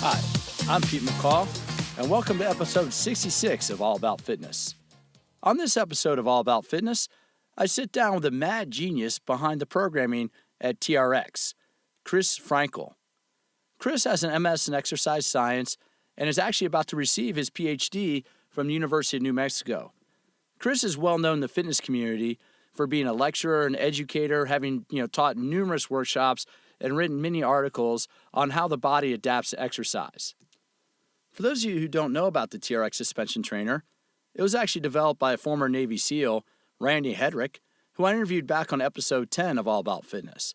Hi, I'm Pete McCall, and welcome to episode 66 of All About Fitness. On this episode of All About Fitness, I sit down with the mad genius behind the programming at TRX, Chris Frankel. Chris has an MS in exercise science and is actually about to receive his PhD from the University of New Mexico. Chris is well known in the fitness community for being a lecturer and educator, having taught numerous workshops and written many articles on how the body adapts to exercise. For those of you who don't know about the TRX suspension trainer, it was actually developed by a former Navy SEAL, Randy Hedrick, who I interviewed back on episode 10 of All About Fitness.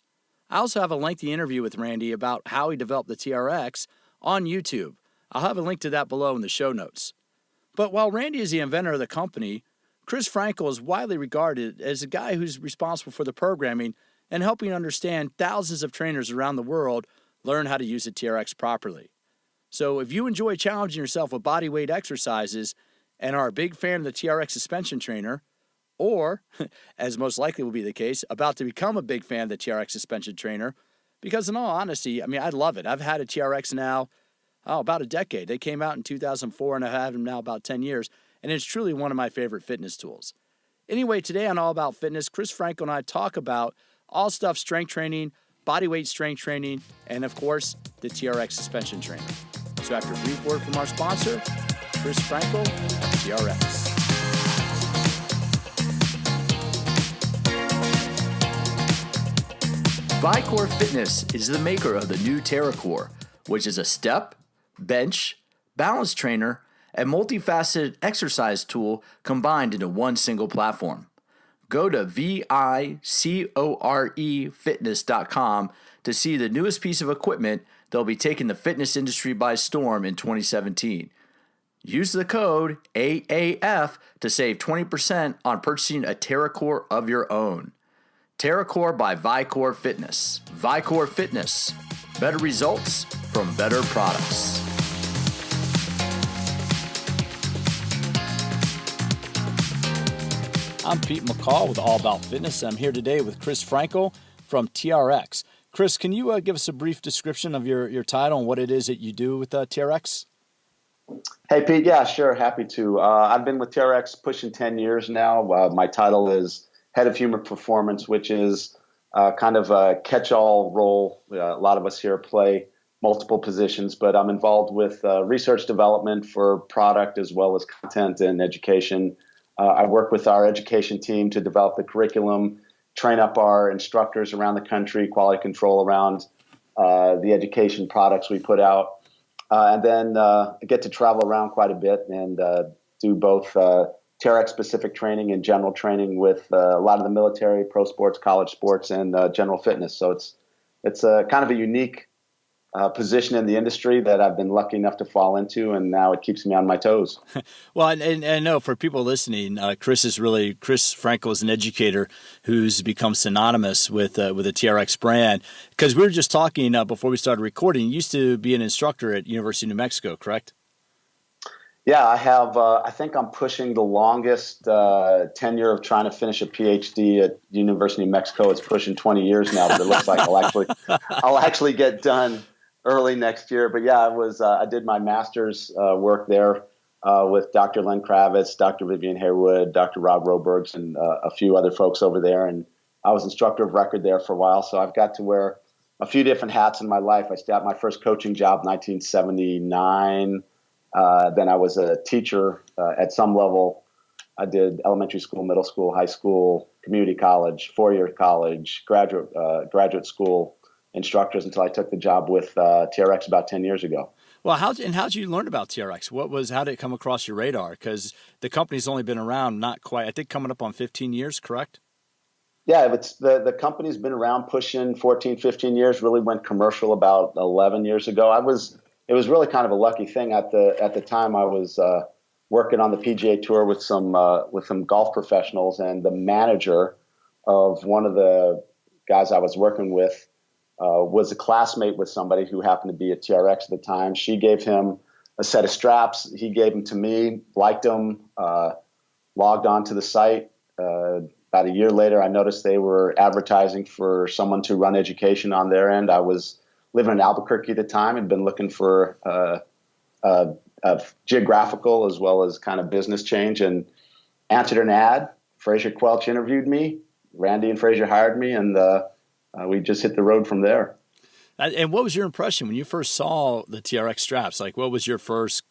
I also have a lengthy interview with Randy about how he developed the TRX on YouTube. I'll have a link to that below in the show notes. But while Randy is the inventor of the company, Chris Frankel is widely regarded as a guy who's responsible for the programming and helping understand thousands of trainers around the world learn how to use the TRX properly. So if you enjoy challenging yourself with body weight exercises and are a big fan of the TRX suspension trainer, or, as most likely will be the case, about to become a big fan of the TRX suspension trainer, because in all honesty, I love it. I've had a TRX now, about a decade. They came out in 2004, and I've had them now about 10 years, and it's truly one of my favorite fitness tools. Anyway, today on All About Fitness, Chris Frankel and I talk about all stuff strength training, body weight strength training, and of course, the TRX suspension trainer. So after a brief word from our sponsor, Chris Frankel at TRX. Vicor Fitness is the maker of the new TerraCore, which is a step, bench, balance trainer, and multifaceted exercise tool combined into one single platform. Go to vicorefitness.com to see the newest piece of equipment that will be taking the fitness industry by storm in 2017. Use the code AAF to save 20% on purchasing a TerraCore of your own. TerraCore by Vicor Fitness. Vicor Fitness. Better results from better products. I'm Pete McCall with All About Fitness. I'm here today with Chris Frankel from TRX. Chris, can you give us a brief description of your title and what it is that you do with TRX? Hey, Pete. Yeah, sure. Happy to. I've been with TRX pushing 10 years now. My title is Head of Human Performance, which is kind of a catch-all role. A lot of us here play multiple positions, but I'm involved with research development for product as well as content and education. I work with our education team to develop the curriculum, train up our instructors around the country, quality control around the education products we put out. And then I get to travel around quite a bit and do both TRX-specific training and general training with a lot of the military, pro sports, college sports, and general fitness. So it's a kind of a unique position in the industry that I've been lucky enough to fall into, and now it keeps me on my toes. Well, and I know for people listening, Chris Frankel is an educator who's become synonymous with the TRX brand. Because we were just talking before we started recording, you used to be an instructor at University of New Mexico, correct? Yeah, I have. I think I'm pushing the longest tenure of trying to finish a PhD at University of New Mexico. It's pushing 20 years now, but it looks like I'll actually get done early next year. But yeah, I did my master's work there with Dr. Len Kravitz, Dr. Vivian Haywood, Dr. Rob Robergs, and a few other folks over there. And I was instructor of record there for a while, so I've got to wear a few different hats in my life. I started my first coaching job in 1979. Then I was a teacher at some level. I did elementary school, middle school, high school, community college, four-year college, graduate school instructors until I took the job with TRX about 10 years ago. Well, how did you learn about TRX? How did it come across your radar? Because the company's only been around not quite, I think, coming up on 15 years, correct? Yeah, the company's been around pushing 14, 15 years, really went commercial about 11 years ago. It was really kind of a lucky thing. At the time, I was working on the PGA Tour with some golf professionals, and the manager of one of the guys I was working with was a classmate with somebody who happened to be at TRX at the time. She gave him a set of straps. He gave them to me, liked them, logged on to the site. About a year later, I noticed they were advertising for someone to run education on their end. I was living in Albuquerque at the time and been looking for a geographical as well as kind of business change, and answered an ad. Fraser Quelch interviewed me. Randy and Fraser hired me, and we just hit the road from there. And what was your impression when you first saw the TRX straps? Like, what was your first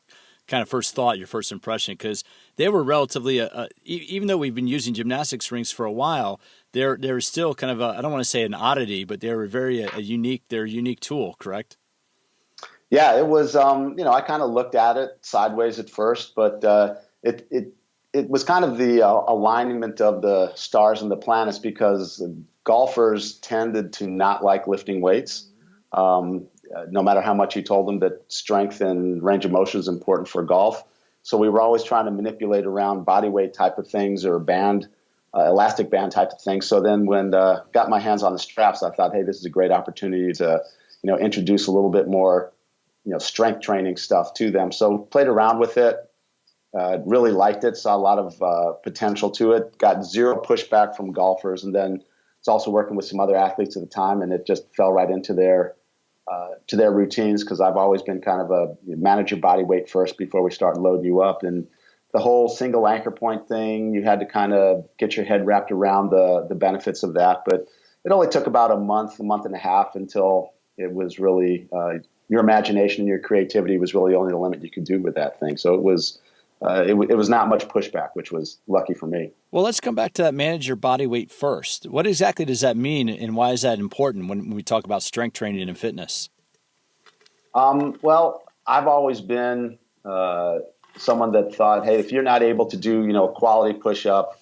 thought, your first impression? Because they were relatively, even though we've been using gymnastics rings for a while, they're still kind of I don't want to say an oddity, but they were they're a unique tool, correct? Yeah, it was. I kind of looked at it sideways at first, but it was kind of the alignment of the stars and the planets, because golfers tended to not like lifting weights. No matter how much you told them that strength and range of motion is important for golf. So we were always trying to manipulate around body weight type of things or elastic band type of things. So then when got my hands on the straps, I thought, hey, this is a great opportunity to, introduce a little bit more, strength training stuff to them. So played around with it, really liked it, saw a lot of potential to it, got zero pushback from golfers. And then it's also working with some other athletes at the time, and it just fell right into their routines, because I've always been kind of manage your body weight first before we start loading you up. And the whole single anchor point thing, you had to kind of get your head wrapped around the benefits of that. But it only took about a month and a half until it was really your imagination and your creativity was really only the limit you could do with that thing. So it was not much pushback, which was lucky for me. Well, let's come back to that manage your body weight first. What exactly does that mean, and why is that important when we talk about strength training and fitness? Well, I've always been someone that thought, hey, if you're not able to do, a quality push-up,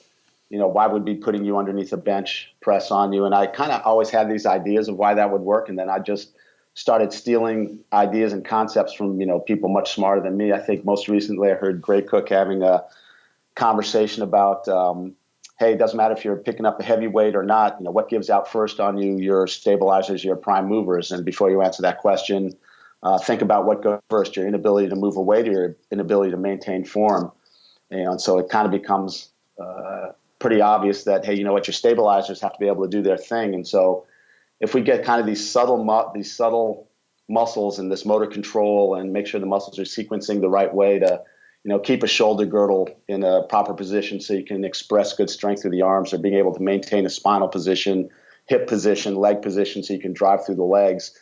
why would we be putting you underneath a bench press on you? And I kind of always had these ideas of why that would work, and then I just started stealing ideas and concepts from, people much smarter than me. I think most recently I heard Gray Cook having a conversation about, hey, it doesn't matter if you're picking up a heavy weight or not, what gives out first on you, your stabilizers, your prime movers. And before you answer that question, think about what goes first, your inability to move a weight or your inability to maintain form. And so it kind of becomes pretty obvious that, hey, your stabilizers have to be able to do their thing. And so if we get kind of these subtle muscles and this motor control, and make sure the muscles are sequencing the right way to, keep a shoulder girdle in a proper position so you can express good strength through the arms, or being able to maintain a spinal position, hip position, leg position so you can drive through the legs.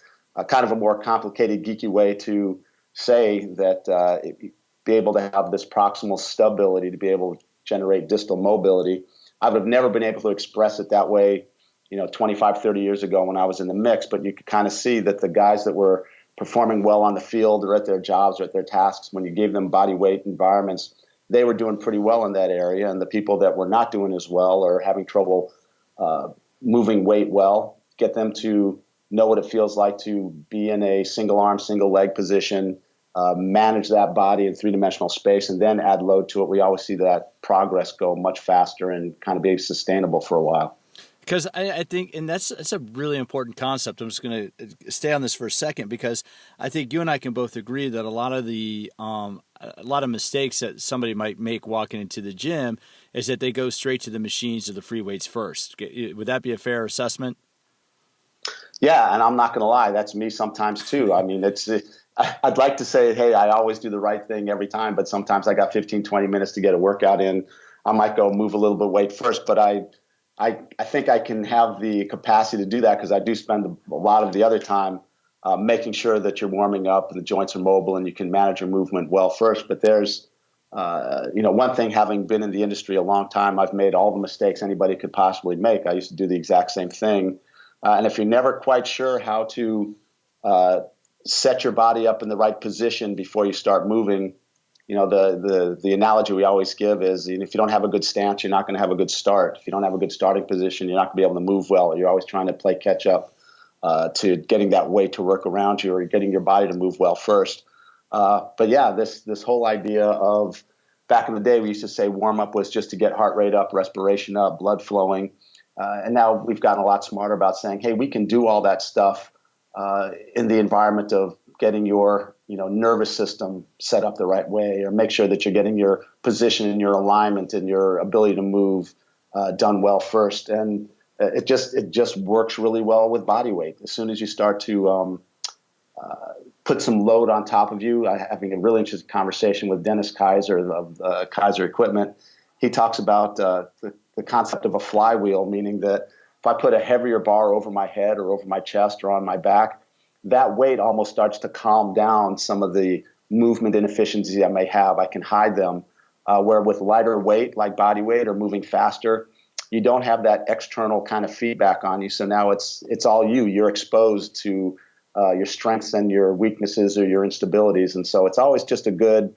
Kind of a more complicated, geeky way to say that be able to have this proximal stability to be able to generate distal mobility. I would have never been able to express it that way 25, 30 years ago when I was in the mix, but you could kind of see that the guys that were performing well on the field or at their jobs or at their tasks, when you gave them body weight environments, they were doing pretty well in that area. And the people that were not doing as well or having trouble moving weight well, get them to know what it feels like to be in a single arm, single leg position, manage that body in three-dimensional space, and then add load to it. We always see that progress go much faster and kind of be sustainable for a while. Because I think, and that's a really important concept. I'm just going to stay on this for a second, because I think you and I can both agree that a lot of mistakes that somebody might make walking into the gym is that they go straight to the machines or the free weights first. Would that be a fair assessment? Yeah, and I'm not going to lie, that's me sometimes too. I mean, I'd like to say, hey, I always do the right thing every time, but sometimes I got 15, 20 minutes to get a workout in. I might go move a little bit of weight first, but I think I can have the capacity to do that, because I do spend a lot of the other time making sure that you're warming up and the joints are mobile and you can manage your movement well first. But there's, one thing, having been in the industry a long time, I've made all the mistakes anybody could possibly make. I used to do the exact same thing. And if you're never quite sure how to set your body up in the right position before you start moving, the analogy we always give is, if you don't have a good stance, you're not going to have a good start. If you don't have a good starting position, you're not going to be able to move well. You're always trying to play catch up to getting that weight to work around you, or getting your body to move well first. But yeah, this whole idea of, back in the day, we used to say warm up was just to get heart rate up, respiration up, blood flowing. And now we've gotten a lot smarter about saying, hey, we can do all that stuff in the environment of getting your nervous system set up the right way, or make sure that you're getting your position and your alignment and your ability to move done well first. And it just works really well with body weight. As soon as you start to put some load on top of you. Having a really interesting conversation with Dennis Kaiser of Kaiser Equipment. He talks about the concept of a flywheel, meaning that if I put a heavier bar over my head or over my chest or on my back, that weight almost starts to calm down some of the movement inefficiencies I may have. I can hide them. Where with lighter weight, like body weight or moving faster, you don't have that external kind of feedback on you. So now it's all you. You're exposed to your strengths and your weaknesses or your instabilities. And so it's always just a good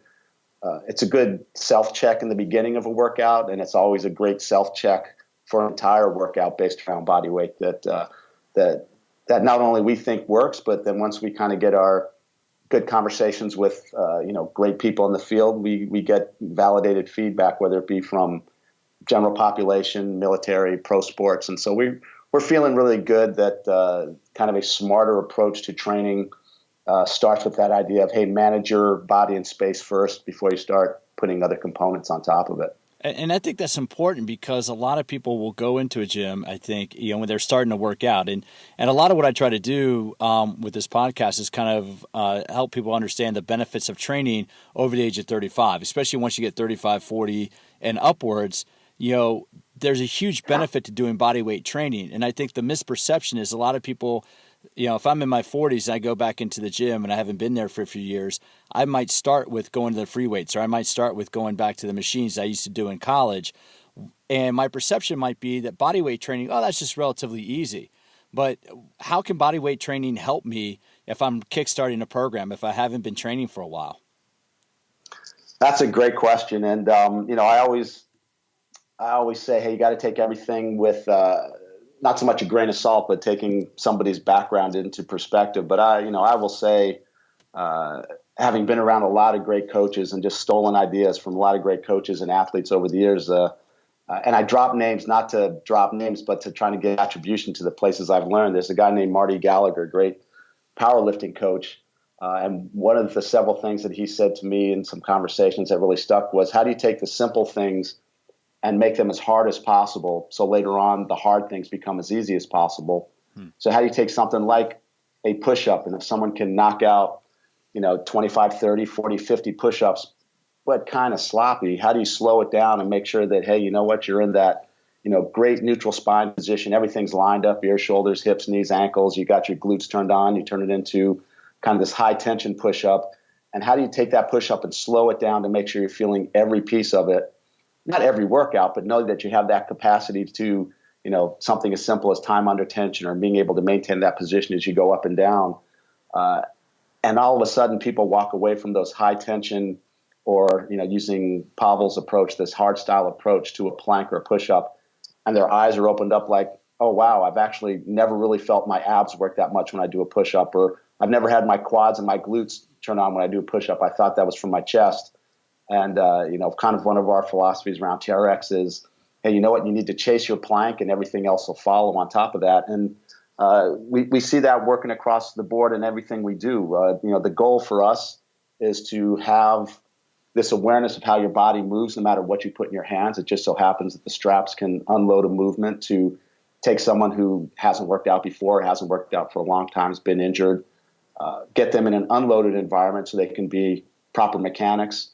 self-check in the beginning of a workout, and it's always a great self-check for an entire workout based around body weight that not only we think works, but then once we kind of get our good conversations with great people in the field, we get validated feedback, whether it be from general population, military, pro sports. And so we're feeling really good that kind of a smarter approach to training starts with that idea of, hey, manage your body and space first before you start putting other components on top of it. And I think that's important because a lot of people will go into a gym, I think, when they're starting to work out. And a lot of what I try to do with this podcast is kind of help people understand the benefits of training over the age of 35, especially once you get 35, 40 and upwards. There's a huge benefit to doing body weight training. And I think the misperception is a lot of people, if I'm in my 40s and I go back into the gym and I haven't been there for a few years, I might start with going to the free weights, or I might start with going back to the machines I used to do in college. And my perception might be that body weight training, that's just relatively easy. But how can body weight training help me if I'm kickstarting a program, if I haven't been training for a while? That's a great question. And, I always say, hey, you got to take everything with not so much a grain of salt, but taking somebody's background into perspective. But I will say, having been around a lot of great coaches and just stolen ideas from a lot of great coaches and athletes over the years, and I drop names, not to drop names, but to try to get attribution to the places I've learned. There's a guy named Marty Gallagher, great powerlifting coach. And one of the several things that he said to me in some conversations that really stuck was, how do you take the simple things and make them as hard as possible, so later on the hard things become as easy as possible? So how do you take something like a push-up, and if someone can knock out 25, 30, 40, 50 push-ups, but kind of sloppy, how do you slow it down and make sure that, hey, you know what, you're in that great neutral spine position, everything's lined up, ears, shoulders, hips, knees, ankles, you got your glutes turned on, you turn it into kind of this high tension push-up, and how do you take that push-up and slow it down to make sure you're feeling every piece of it? Not every workout, but know that you have that capacity to, something as simple as time under tension or being able to maintain that position as you go up and down. And all of a sudden people walk away from those high tension or, using Pavel's approach, this hard style approach to a plank or a push-up, and their eyes are opened up like, oh, wow, I've actually never really felt my abs work that much when I do a push-up, or I've never had my quads and my glutes turn on when I do a push-up. I thought that was from my chest. And, kind of one of our philosophies around TRX is, hey, you know what, you need to chase your plank and everything else will follow on top of that. And we see that working across the board in everything we do. The goal for us is to have this awareness of how your body moves no matter what you put in your hands. It just so happens that the straps can unload a movement to take someone who hasn't worked out before, hasn't worked out for a long time, has been injured, get them in an unloaded environment so they can be proper mechanics.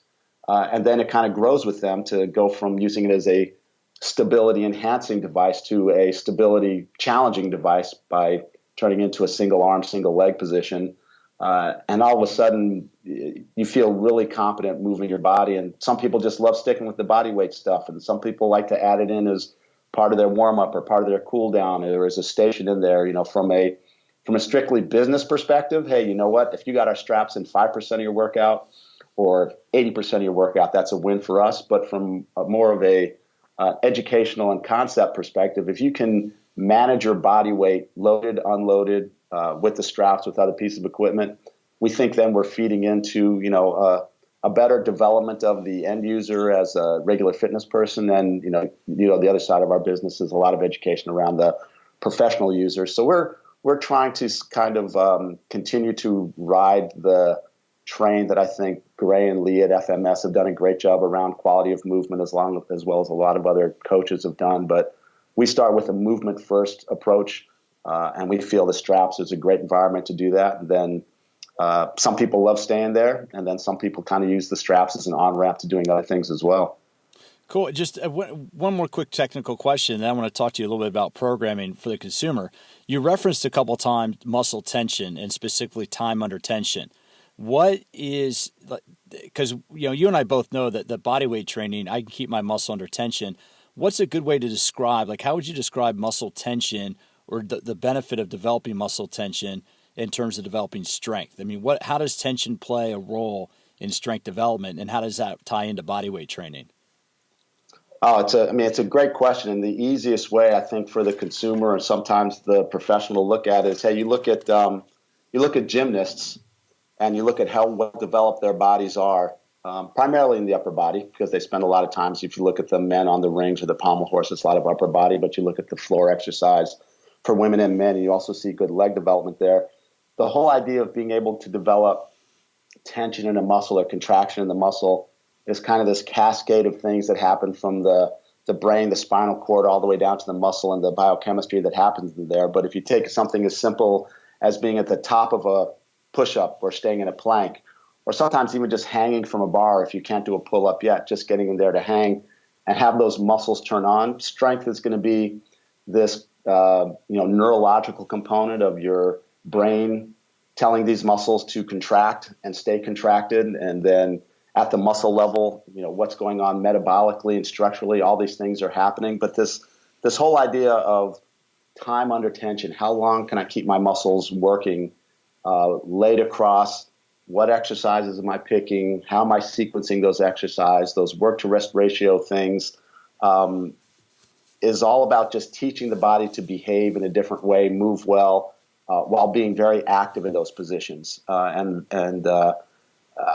And then it kind of grows with them to go from using it as a stability enhancing device to a stability challenging device by turning into a single arm, single leg position. And all of a sudden you feel really competent moving your body. And some people just love sticking with the body weight stuff. And some people like to add it in as part of their warm up or part of their cool down. There is a station in there, from a strictly business perspective. Hey, you know what? If you got our straps in 5% of your workout, or 80% of your workout, that's a win for us. But from more of a educational and concept perspective, if you can manage your body weight, loaded, unloaded, with the straps, with other pieces of equipment, we think then we're feeding into, a better development of the end user as a regular fitness person. And, the other side of our business is a lot of education around the professional users. So we're trying to kind of continue to ride the train that I think Gray and Lee at FMS have done a great job around quality of movement, as well as a lot of other coaches have done. But we start with a movement first approach, and we feel the straps is a great environment to do that. And then Some people love staying there, and then some people kind of use the straps as an on-ramp to doing other things as well. Cool. Just one more quick technical question, and then I want to talk to you a little bit about programming for the consumer. You referenced a couple of times muscle tension and specifically time under tension. What is, because you and I both know that the body weight training, I can keep my muscle under tension. What's a good way to describe, like how would you describe muscle tension or the benefit of developing muscle tension in terms of developing strength? I mean, how does tension play a role in strength development, and how does that tie into body weight training? Oh, it's a great question. And the easiest way, I think, for the consumer and sometimes the professional to look at it is, hey, you look at gymnasts and you look at how well developed their bodies are, primarily in the upper body, because they spend a lot of times, if you look at the men on the rings or the pommel horse, it's a lot of upper body, but you look at the floor exercise for women and men, and you also see good leg development there. The whole idea of being able to develop tension in a muscle or contraction in the muscle is kind of this cascade of things that happen from the brain, the spinal cord, all the way down to the muscle and the biochemistry that happens in there. But if you take something as simple as being at the top of a push-up or staying in a plank, or sometimes even just hanging from a bar if you can't do a pull-up yet, just getting in there to hang and have those muscles turn on. Strength is going to be this neurological component of your brain telling these muscles to contract and stay contracted, and then at the muscle level, what's going on metabolically and structurally, all these things are happening. But this whole idea of time under tension, how long can I keep my muscles working, laid across, what exercises am I picking, how am I sequencing those exercises, those work to rest ratio things, is all about just teaching the body to behave in a different way, move well, while being very active in those positions. And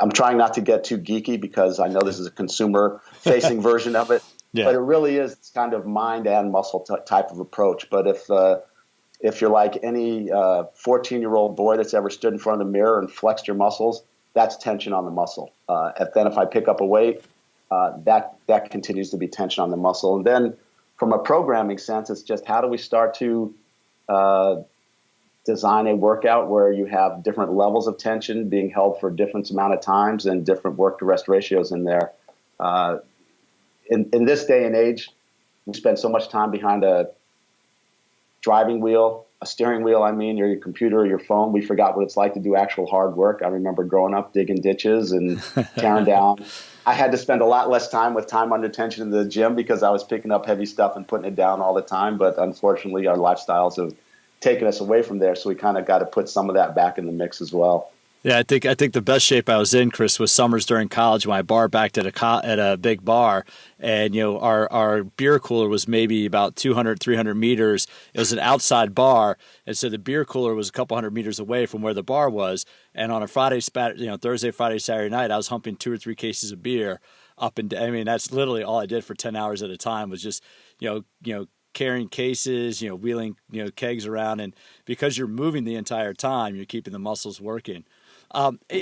I'm trying not to get too geeky because I know this is a consumer-facing version of it, yeah. But it really is kind of mind and muscle type of approach. But if you're like any 14-year-old boy that's ever stood in front of the mirror and flexed your muscles, that's tension on the muscle. Then if I pick up a weight, that continues to be tension on the muscle. And then from a programming sense, it's just how do we start to design a workout where you have different levels of tension being held for different amount of times and different work to rest ratios in there. In this day and age, we spend so much time behind a driving wheel, a steering wheel, or your computer or your phone. We forgot what it's like to do actual hard work. I remember growing up digging ditches and tearing down. I had to spend a lot less time with time under tension in the gym because I was picking up heavy stuff and putting it down all the time. But unfortunately, our lifestyles have taken us away from there. So we kind of got to put some of that back in the mix as well. Yeah, I think the best shape I was in, Chris, was summers during college when I bar backed at a big bar, and our beer cooler was maybe about 200, 300 meters. It was an outside bar, and so the beer cooler was a couple hundred meters away from where the bar was. And on a Thursday, Friday, Saturday night, I was humping 2 or 3 cases of beer up and down. That's literally all I did for 10 hours at a time was just carrying cases, wheeling kegs around, and because you're moving the entire time, you're keeping the muscles working.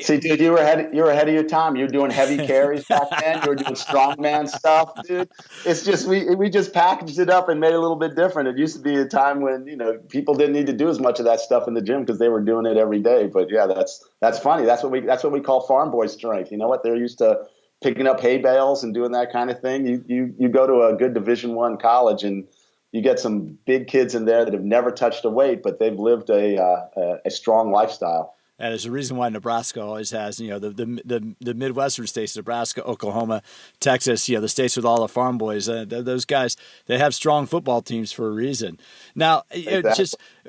See, dude, you were ahead of your time. You were doing heavy carries back then. You were doing strongman stuff, dude. It's just we just packaged it up and made it a little bit different. It used to be a time when people didn't need to do as much of that stuff in the gym because they were doing it every day. But yeah, that's funny. That's what we call farm boy strength. You know what? They're used to picking up hay bales and doing that kind of thing. You go to a good Division I college and you get some big kids in there that have never touched a weight, but they've lived a strong lifestyle. And there's a reason why Nebraska always has, the Midwestern states, Nebraska, Oklahoma, Texas, the states with all the farm boys. Those guys, they have strong football teams for a reason. Now, exactly.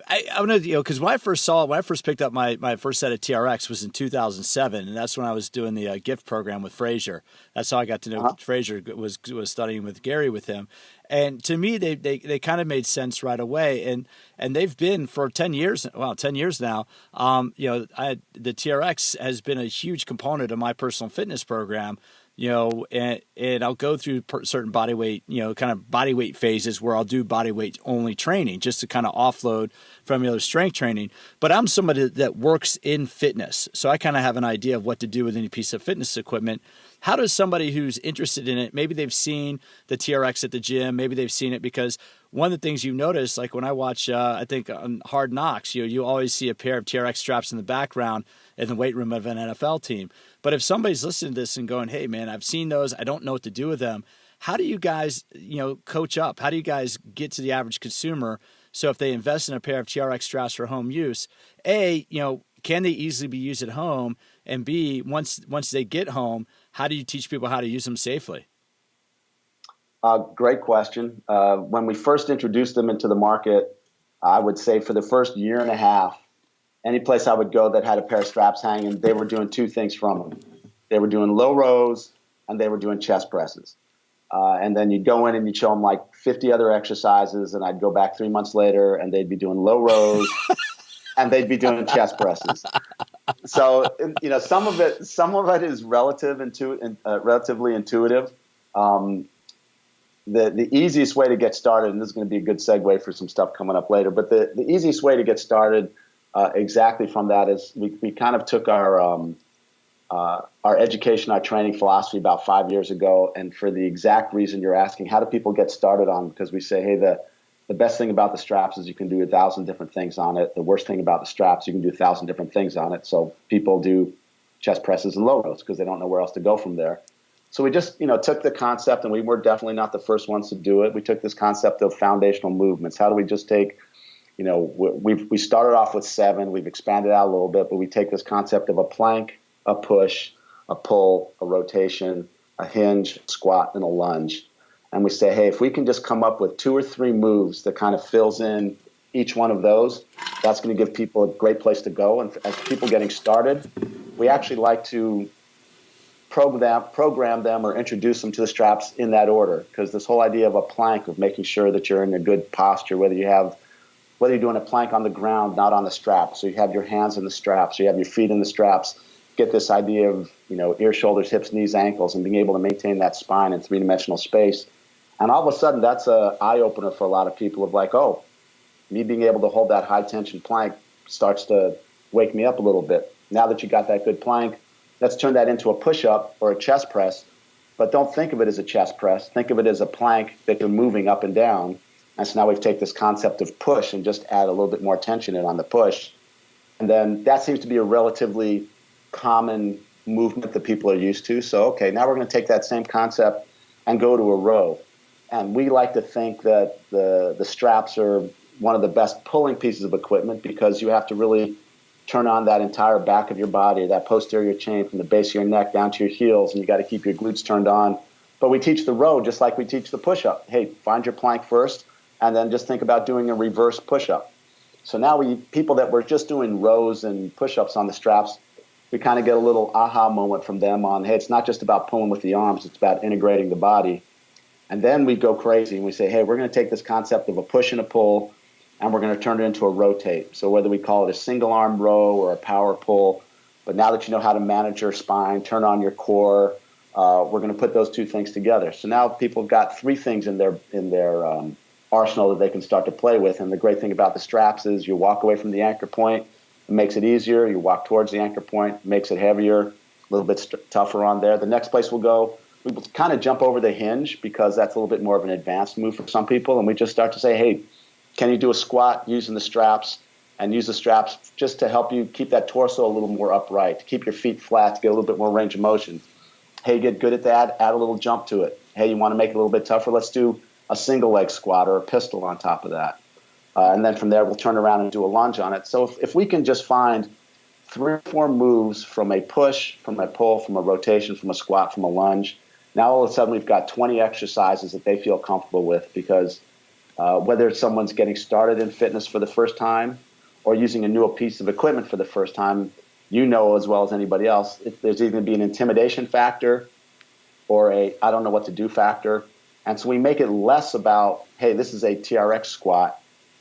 I want to, because when I first picked up my first set of TRX was in 2007, and that's when I was doing the gift program with Frazier. That's how I got to know Frazier, was studying with Gary with him. And to me, they kind of made sense right away, and they've been for 10 years. Well, 10 years now. The TRX has been a huge component of my personal fitness program. And I'll go through certain body weight, kind of body weight phases where I'll do body weight only training just to kind of offload from the other strength training. But I'm somebody that works in fitness, so I kind of have an idea of what to do with any piece of fitness equipment. How does somebody who's interested in it, maybe they've seen the TRX at the gym, maybe they've seen it because one of the things you notice, like when I watch, I think on Hard Knocks, you always see a pair of TRX straps in the background in the weight room of an NFL team. But if somebody's listening to this and going, hey, man, I've seen those, I don't know what to do with them. How do you guys, coach up? How do you guys get to the average consumer? So if they invest in a pair of TRX straps for home use, A, can they easily be used at home? And B, once they get home, how do you teach people how to use them safely? Great question. When we first introduced them into the market, I would say for the first year and a half, any place I would go that had a pair of straps hanging, they were doing two things from them. They were doing low rows and they were doing chest presses. And then you'd go in and you'd show them like 50 other exercises, and I'd go back 3 months later and they'd be doing low rows and they'd be doing chest presses. So, some of it is relatively intuitive. The easiest way to get started, and this is going to be a good segue for some stuff coming up later, but the easiest way to get started exactly from that is we kind of took our education, our training philosophy about 5 years ago, and for the exact reason you're asking, how do people get started on? Because we say, hey, the best thing about the straps is you can do 1,000 different things on it. The worst thing about the straps, you can do 1,000 different things on it. So people do chest presses and low rows because they don't know where else to go from there. So we just, took the concept, and we were definitely not the first ones to do it. We took this concept of foundational movements. How do we just take, we started off with 7. We've expanded out a little bit, but we take this concept of a plank, a push, a pull, a rotation, a hinge, a squat, and a lunge. And we say, hey, if we can just come up with 2 or 3 moves that kind of fills in each one of those, that's going to give people a great place to go. And as people getting started, we actually like to program them or introduce them to the straps in that order, because this whole idea of a plank, of making sure that you're in a good posture, whether you're doing a plank on the ground, not on the strap, so you have your hands in the straps, so you have your feet in the straps, get this idea of ears, shoulders, hips, knees, ankles, and being able to maintain that spine in 3-dimensional space. And all of a sudden, that's an eye-opener for a lot of people of like, oh, me being able to hold that high-tension plank starts to wake me up a little bit. Now that you got that good plank, let's turn that into a push-up or a chest press. But don't think of it as a chest press. Think of it as a plank that you're moving up and down. And so now we've taken this concept of push and just add a little bit more tension in on the push. And then that seems to be a relatively common movement that people are used to. So, okay, now we're going to take that same concept and go to a row. And we like to think that the straps are one of the best pulling pieces of equipment, because you have to really turn on that entire back of your body, that posterior chain from the base of your neck down to your heels, and you got to keep your glutes turned on. But we teach the row just like we teach the push-up. Hey, find your plank first, and then just think about doing a reverse push-up. So now people that were just doing rows and push-ups on the straps, we kind of get a little aha moment from them on, hey, it's not just about pulling with the arms, it's about integrating the body. And then we go crazy and we say, hey, we're going to take this concept of a push and a pull, and we're going to turn it into a rotate. So whether we call it a single arm row or a power pull, but now that you know how to manage your spine, turn on your core, we're going to put those two things together. So now people have got 3 things in their arsenal that they can start to play with. And the great thing about the straps is you walk away from the anchor point, it makes it easier. You walk towards the anchor point, it makes it heavier, a little bit tougher on there. The next place we'll go, we will kind of jump over the hinge, because that's a little bit more of an advanced move for some people. And we just start to say, hey, can you do a squat using the straps, and use the straps just to help you keep that torso a little more upright, to keep your feet flat, to get a little bit more range of motion. Hey, get good at that, add a little jump to it. Hey, you want to make it a little bit tougher? Let's do a single leg squat or a pistol on top of that. And then from there, we'll turn around and do a lunge on it. So if we can just find 3 or 4 moves from a push, from a pull, from a rotation, from a squat, from a lunge, now all of a sudden we've got 20 exercises that they feel comfortable with, because whether someone's getting started in fitness for the first time or using a new piece of equipment for the first time, as well as anybody else, there's either going to be an intimidation factor or a I don't know what to do factor. And so we make it less about, hey, this is a TRX squat,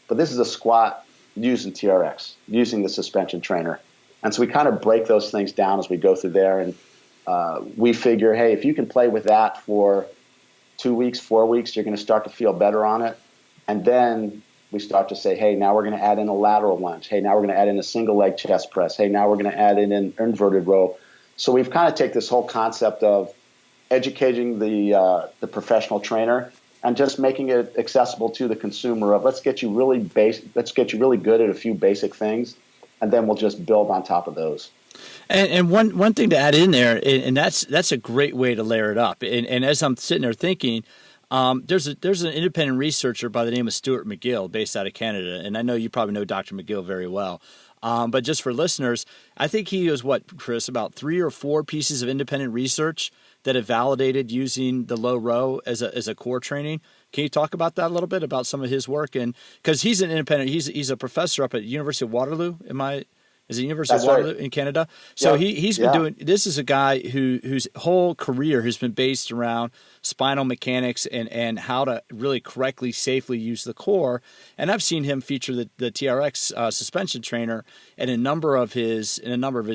but this is a squat using TRX, using the suspension trainer. And so we kind of break those things down as we go through there. And we figure, hey, if you can play with that for 2 weeks, 4 weeks, you're going to start to feel better on it. And then we start to say, hey, now we're going to add in a lateral lunge. Hey, now we're going to add in a single leg chest press. Hey, now we're going to add in an inverted row. So we've kind of taken this whole concept of educating the professional trainer and just making it accessible to the consumer of let's get you really good at a few basic things, and then we'll just build on top of those. And one thing to add in there, and that's a great way to layer it up. And as I'm sitting there thinking, there's an independent researcher by the name of Stuart McGill based out of Canada, and I know you probably know Dr. McGill very well. But just for listeners, I think he was Chris, about 3 or 4 pieces of independent research that have validated using the low row as a core training. Can you talk about that a little bit, about some of his work? And because he's an independent, he's a professor up at University of Waterloo. Is it University of Waterloo in Canada? So he's been doing. This is a guy whose whole career has been based around spinal mechanics and how to really correctly, safely use the core. And I've seen him feature the TRX suspension trainer in a number of his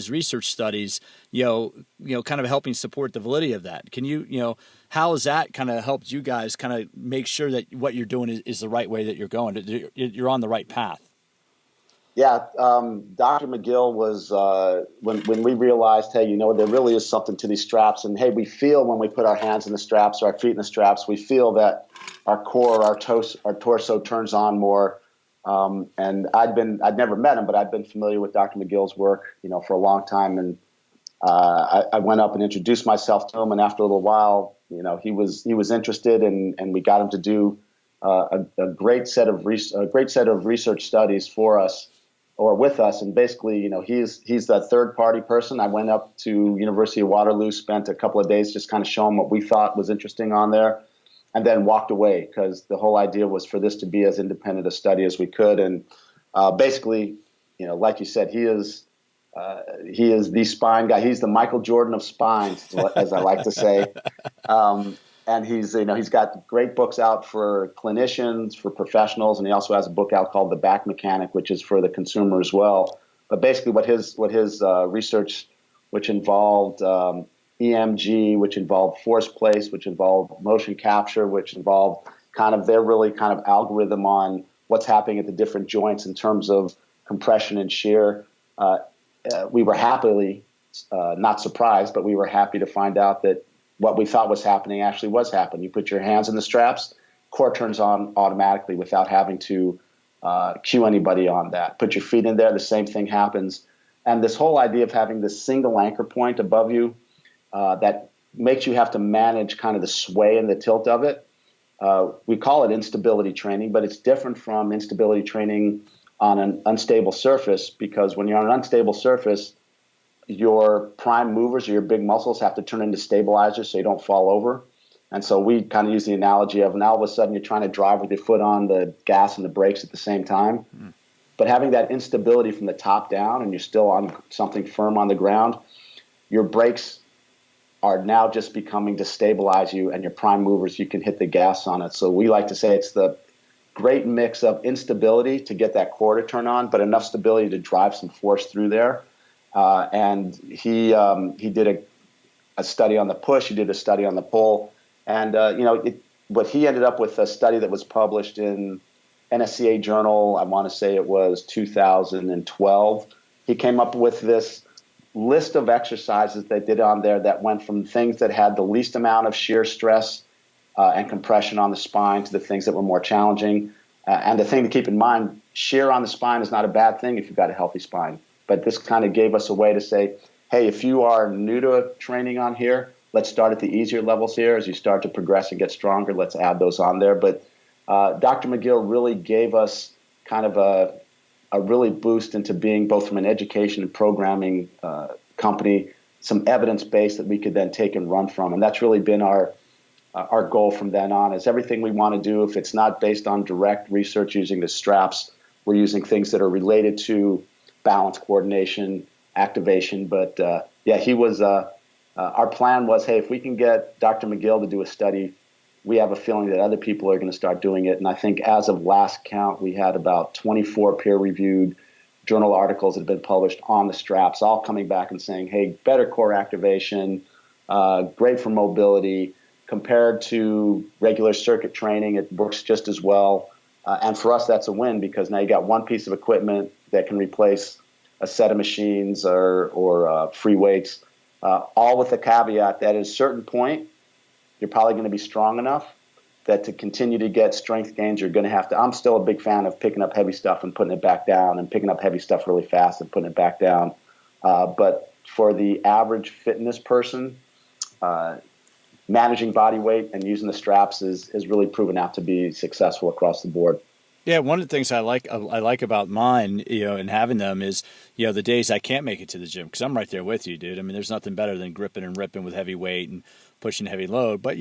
research studies. Kind of helping support the validity of that. Can you how has that kind of helped you guys kind of make sure that what you're doing is the right way that you're going? You're on the right path. Yeah, Dr. McGill was when we realized, hey, there really is something to these straps, and hey, we feel when we put our hands in the straps or our feet in the straps, we feel that our core, our torso turns on more. And I'd never met him, but I'd been familiar with Dr. McGill's work, for a long time, and I went up and introduced myself to him, and after a little while, he was interested, and we got him to do a great set of research studies for us. Or with us, and basically, he's that third-party person. I went up to University of Waterloo, spent a couple of days just kind of showing what we thought was interesting on there, and then walked away because the whole idea was for this to be as independent a study as we could. And basically, like you said, he is the spine guy. He's the Michael Jordan of spines, as I like to say. And he's got great books out for clinicians, for professionals, and he also has a book out called The Back Mechanic, which is for the consumer as well. But basically, what his research, which involved EMG, which involved force place, which involved motion capture, which involved their algorithm on what's happening at the different joints in terms of compression and shear. We were happily not surprised, but we were happy to find out that what we thought was happening actually was happening. You put your hands in the straps, core turns on automatically without having to cue anybody on that. Put your feet in there, the same thing happens. And this whole idea of having this single anchor point above you that makes you have to manage kind of the sway and the tilt of it. We call it instability training, but it's different from instability training on an unstable surface, because when you're on an unstable surface, your prime movers or your big muscles have to turn into stabilizers so you don't fall over. And so we kind of use the analogy of now all of a sudden you're trying to drive with your foot on the gas and the brakes at the same time. But having that instability from the top down and you're still on something firm on the ground, your brakes are now just becoming to stabilize you, and your prime movers, you can hit the gas on it. So we like to say it's the great mix of instability to get that core to turn on, but enough stability to drive some force through there. And he did a study on the push. He did a study on the pull. And, what he ended up with a study that was published in NSCA Journal, I want to say it was 2012. He came up with this list of exercises they did on there that went from things that had the least amount of shear stress and compression on the spine to the things that were more challenging. And the thing to keep in mind, shear on the spine is not a bad thing if you've got a healthy spine. But this kind of gave us a way to say, hey, if you are new to training on here, let's start at the easier levels here. As you start to progress and get stronger, let's add those on there. But Dr. McGill really gave us kind of a really boost into being, both from an education and programming company, some evidence base that we could then take and run from. And that's really been our goal from then on, is everything we want to do, if it's not based on direct research using the straps, we're using things that are related to balance, coordination, activation. But he was, our plan was, hey, if we can get Dr. McGill to do a study, we have a feeling that other people are going to start doing it. And I think as of last count, we had about 24 peer-reviewed journal articles that have been published on the straps, all coming back and saying, hey, better core activation, great for mobility. Compared to regular circuit training, it works just as well. And for us, that's a win, because now you got one piece of equipment that can replace a set of machines or free weights, all with the caveat that at a certain point, you're probably going to be strong enough that to continue to get strength gains, you're going to have to. I'm still a big fan of picking up heavy stuff and putting it back down, and picking up heavy stuff really fast and putting it back down. But for the average fitness person, managing body weight and using the straps is really proven out to be successful across the board. Yeah, one of the things I like about mine, and having them is, the days I can't make it to the gym, because I'm right there with you, dude. I mean, there's nothing better than gripping and ripping with heavy weight and pushing heavy load. But,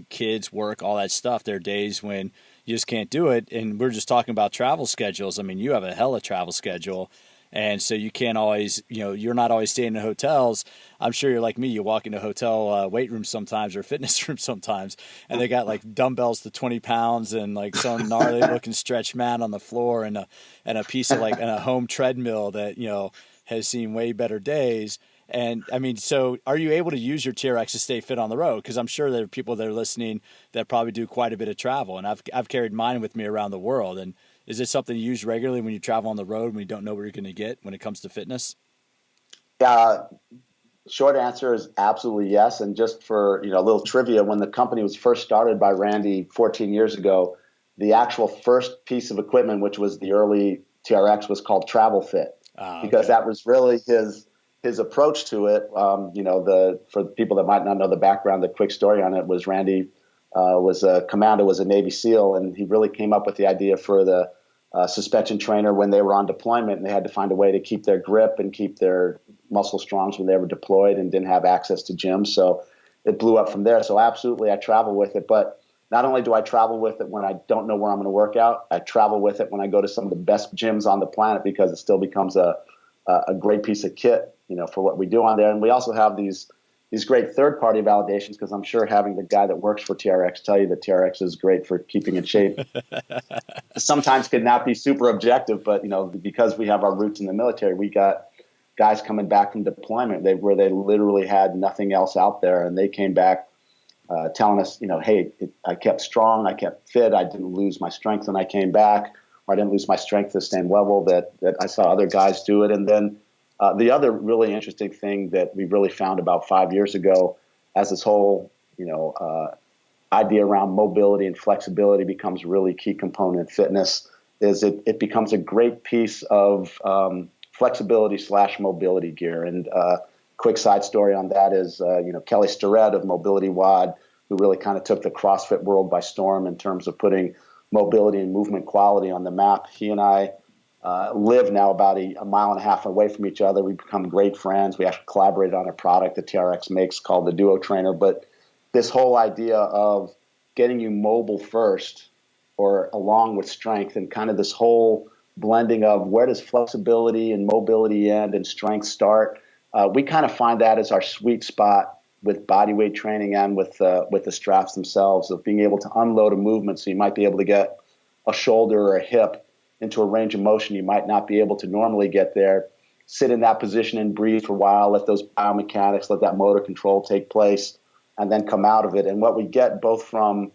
kids, work, all that stuff. There are days when you just can't do it. And we're just talking about travel schedules. I mean, you have a hella travel schedule. And so you can't always, you're not always staying in hotels. I'm sure you're like me. You walk into hotel weight rooms sometimes, or fitness rooms sometimes, and they got like dumbbells to 20 pounds and like some gnarly looking stretch mat on the floor, and a piece of and a home treadmill that, has seen way better days. And I mean, so are you able to use your TRX to stay fit on the road? Because I'm sure there are people that are listening that probably do quite a bit of travel, and I've carried mine with me around the world. And is this something you use regularly when you travel on the road, when you don't know where you're going to get when it comes to fitness? Short answer is absolutely yes. And just for a little trivia, when the company was first started by Randy 14 years ago, the actual first piece of equipment, which was the early TRX, was called Travel Fit, because that was really his approach to it. For people that might not know the background, the quick story on it was Randy was a commando, was a Navy SEAL, and he really came up with the idea for the suspension trainer when they were on deployment, and they had to find a way to keep their grip and keep their muscle strongs when they were deployed and didn't have access to gyms. So it blew up from there. So absolutely, I travel with it. But not only do I travel with it when I don't know where I'm going to work out, I travel with it when I go to some of the best gyms on the planet, because it still becomes a great piece of kit, for what we do on there. And we also have these great third-party validations, because I'm sure having the guy that works for TRX tell you that TRX is great for keeping in shape sometimes could not be super objective, but, because we have our roots in the military, we got guys coming back from deployment where they literally had nothing else out there, and they came back telling us, hey, I kept strong, I kept fit, I didn't lose my strength when I came back, or I didn't lose my strength to the same level that I saw other guys do it. And then the other really interesting thing that we really found about 5 years ago, as this whole, idea around mobility and flexibility becomes a really key component in fitness, is it becomes a great piece of flexibility/mobility gear. And quick side story on that is, Kelly Starrett of Mobility WOD, who really kind of took the CrossFit world by storm in terms of putting mobility and movement quality on the map. He and I live now about a mile and a half away from each other. We've become great friends. We actually collaborated on a product that TRX makes called the Duo Trainer. But this whole idea of getting you mobile first, or along with strength, and kind of this whole blending of where does flexibility and mobility end and strength start, we kind of find that as our sweet spot with body weight training and with the straps themselves, of being able to unload a movement. So you might be able to get a shoulder or a hip into a range of motion you might not be able to normally get there, sit in that position and breathe for a while, let those biomechanics, let that motor control take place, and then come out of it. And what we get both from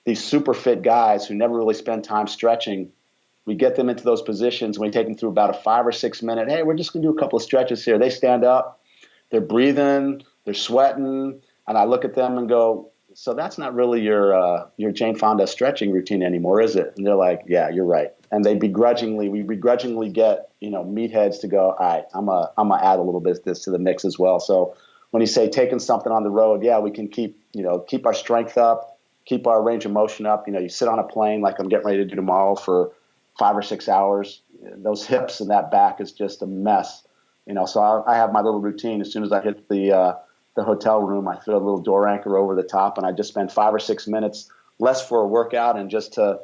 these super fit guys who never really spend time stretching, we get them into those positions, and we take them through about a 5 or 6 minute, hey, we're just going to do a couple of stretches here. They stand up, they're breathing, they're sweating, and I look at them and go, so that's not really your Jane Fonda stretching routine anymore, is it? And they're like, yeah, you're right. And we begrudgingly get, meatheads to go, all right, I'm gonna add a little bit of this to the mix as well. So when you say taking something on the road, yeah, we can keep our strength up, keep our range of motion up. You sit on a plane like I'm getting ready to do tomorrow for 5 or 6 hours. Those hips and that back is just a mess. So I have my little routine. As soon as I hit the hotel room, I throw a little door anchor over the top, and I just spend 5 or 6 minutes, less for a workout and just to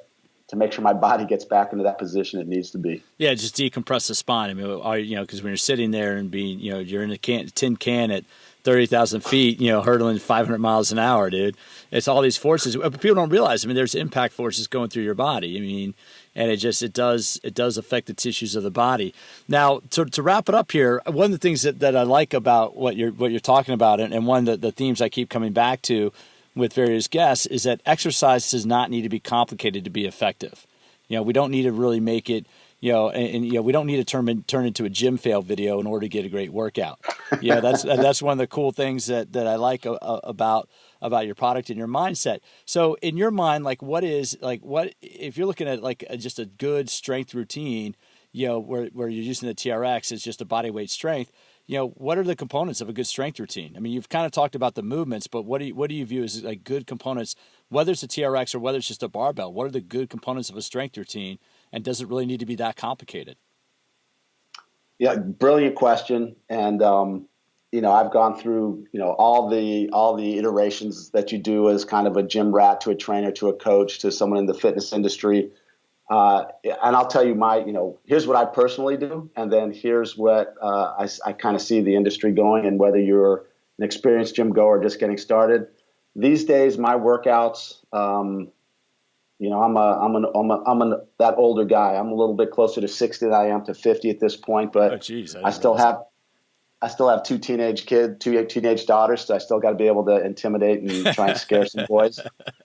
make sure my body gets back into that position it needs to be. Yeah, just decompress the spine. I mean, because when you're sitting there and you're in a tin can at 30,000 feet, hurtling 500 miles an hour, dude. It's all these forces. But people don't realize. I mean, there's impact forces going through your body. I mean, and it does affect the tissues of the body. Now, to wrap it up here, one of the things that I like about what you're talking about, and one of the themes I keep coming back to with various guests, is that exercise does not need to be complicated to be effective. We don't need to really make it. We don't need to turn into a gym fail video in order to get a great workout. That's one of the cool things that I like about about your product and your mindset. So in your mind, like what if you're looking at like just a good strength routine, where you're using the TRX as just a body weight strength, what are the components of a good strength routine? I mean, you've kind of talked about the movements, but what do you view as like good components, whether it's a TRX or whether it's just a barbell? What are the good components of a strength routine, and does it really need to be that complicated? Yeah, brilliant question. And I've gone through all the iterations that you do as kind of a gym rat to a trainer to a coach to someone in the fitness industry. And I'll tell you here's what I personally do, and then here's what I kind of see the industry going, and whether you're an experienced gym goer just getting started. These days, my workouts, I'm that older guy. I'm a little bit closer to 60 than I am to 50 at this point, but oh, geez, I still have two teenage daughters, so I still got to be able to intimidate and try and scare some boys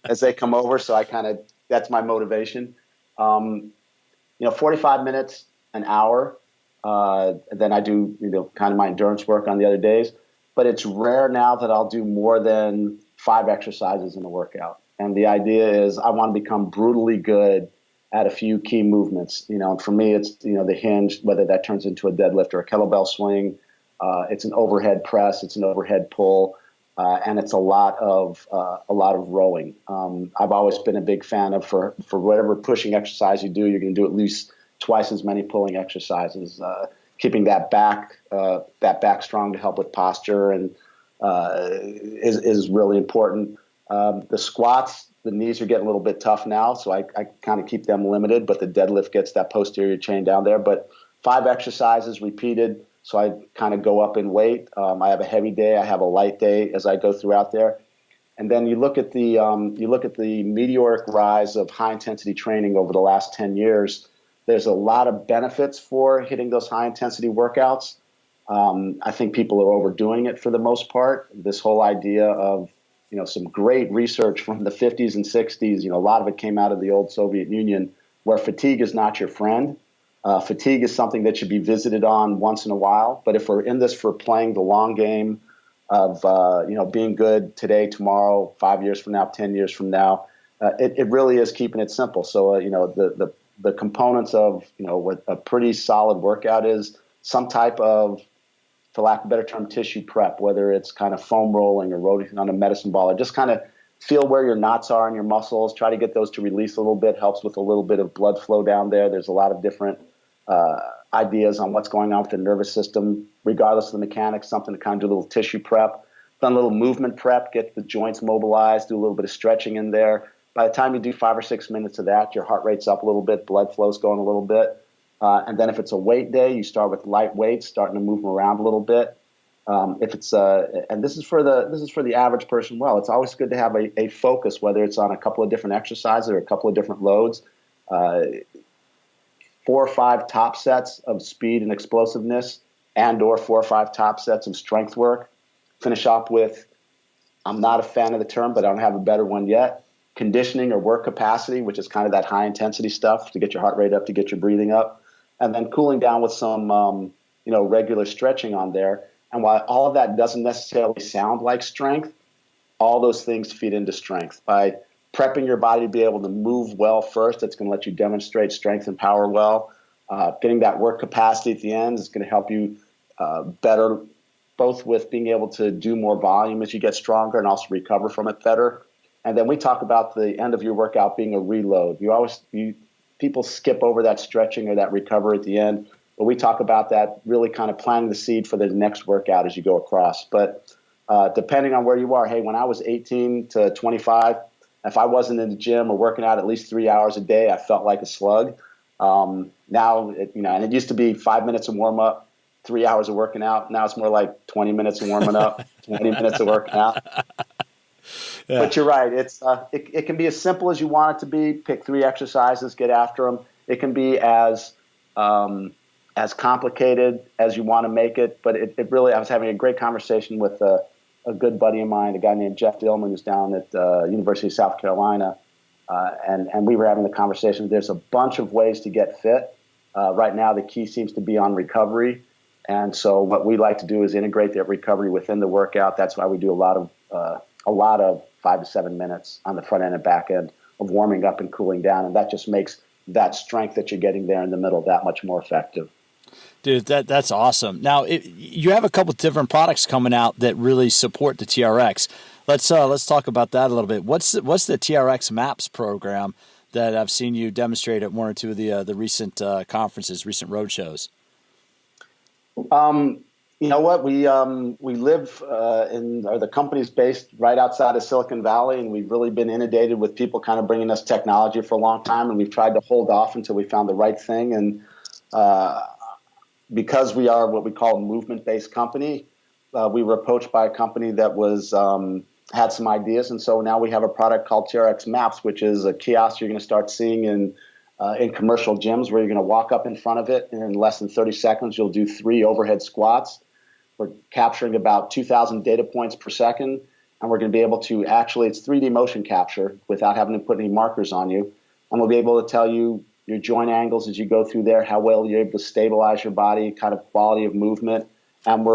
as they come over. So that's my motivation. 45 minutes, an hour. Then I do, kind of my endurance work on the other days, but it's rare now that I'll do more than 5 exercises in a workout. And the idea is I want to become brutally good at a few key movements. And for me, it's, the hinge, whether that turns into a deadlift or a kettlebell swing. It's an overhead press, it's an overhead pull, and it's a lot of rowing. I've always been a big fan of for whatever pushing exercise you do, you're going to do at least twice as many pulling exercises. Keeping that back strong to help with posture and is really important. The squats, the knees are getting a little bit tough now, so I kind of keep them limited. But the deadlift gets that posterior chain down there. But 5 exercises repeated. So I kind of go up in weight. I have a heavy day. I have a light day as I go throughout there. And then you look at the meteoric rise of high intensity training over the last 10 years. There's a lot of benefits for hitting those high intensity workouts. I think people are overdoing it for the most part. This whole idea of some great research from the 50s and 60s. A lot of it came out of the old Soviet Union, where fatigue is not your friend. Fatigue is something that should be visited on once in a while. But if we're in this for playing the long game of being good today, tomorrow, 5 years from now, 10 years from now, it really is keeping it simple. So the components of what a pretty solid workout is, some type of, for lack of a better term, tissue prep, whether it's kind of foam rolling or rotating on a medicine ball, or just kind of feel where your knots are in your muscles, try to get those to release a little bit, helps with a little bit of blood flow down there. There's a lot of different ideas on what's going on with the nervous system, regardless of the mechanics, something to kind of do a little tissue prep, done a little movement prep, get the joints mobilized, do a little bit of stretching in there. By the time you do 5 or 6 minutes of that, your heart rate's up a little bit, blood flow's going a little bit. And then if it's a weight day, you start with light weights, starting to move them around a little bit. If it's and this is for the average person. Well, it's always good to have a focus, whether it's on a couple of different exercises or a couple of different loads. 4 or 5 top sets of speed and explosiveness, and/or 4 or 5 top sets of strength work. Finish up with, I'm not a fan of the term, but I don't have a better one yet, conditioning or work capacity, which is kind of that high intensity stuff to get your heart rate up, to get your breathing up, and then cooling down with some regular stretching on there. And while all of that doesn't necessarily sound like strength, all those things feed into strength. By prepping your body to be able to move well first, that's going to let you demonstrate strength and power well. Getting that work capacity at the end is going to help you better, both with being able to do more volume as you get stronger and also recover from it better. And then we talk about the end of your workout being a reload. People skip over that stretching or that recovery at the end, but we talk about that really kind of planting the seed for the next workout as you go across. But depending on where you are, hey, when I was 18 to 25, if I wasn't in the gym or working out at least 3 hours a day, I felt like a slug. Now, and it used to be 5 minutes of warm up, 3 hours of working out. Now it's more like 20 minutes of warming up, 20 minutes of working out. Yeah. But you're right. It's it can be as simple as you want it to be. Pick 3 exercises, get after them. It can be as complicated as you want to make it. But it really, I was having a great conversation with a good buddy of mine, a guy named Jeff Dillman, who's down at University of South Carolina, and we were having the conversation. There's a bunch of ways to get fit. Right now, the key seems to be on recovery. And so what we like to do is integrate that recovery within the workout. That's why we do a lot of a lot of 5 to 7 minutes on the front end and back end of warming up and cooling down. And that just makes that strength that you're getting there in the middle that much more effective. Dude, that's awesome. Now, you have a couple different products coming out that really support the TRX. Let's talk about that a little bit. What's the TRX MAPS program that I've seen you demonstrate at one or two of the recent conferences, recent road shows? You know what? We live the company's based right outside of Silicon Valley, and we've really been inundated with people kind of bringing us technology for a long time, and we've tried to hold off until we found the right thing. And because we are what we call a movement-based company, we were approached by a company that was had some ideas, and so now we have a product called TRX Maps, which is a kiosk you're going to start seeing in commercial gyms, where you're going to walk up in front of it, and in less than 30 seconds, you'll do 3 overhead squats. We're capturing about 2,000 data points per second, and we're going to be able to it's 3D motion capture without having to put any markers on you, and we'll be able to tell you your joint angles as you go through there, how well you're able to stabilize your body, kind of quality of movement, and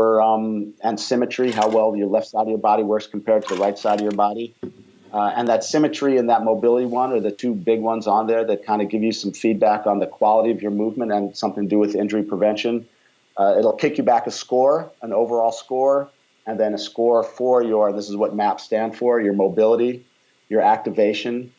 and symmetry, how well your left side of your body works compared to the right side of your body. And that symmetry and that mobility one are the 2 big ones on there that kind of give you some feedback on the quality of your movement and something to do with injury prevention. It'll kick you back a score, an overall score, and then a score for this is what MAP stand for, your mobility, your activation,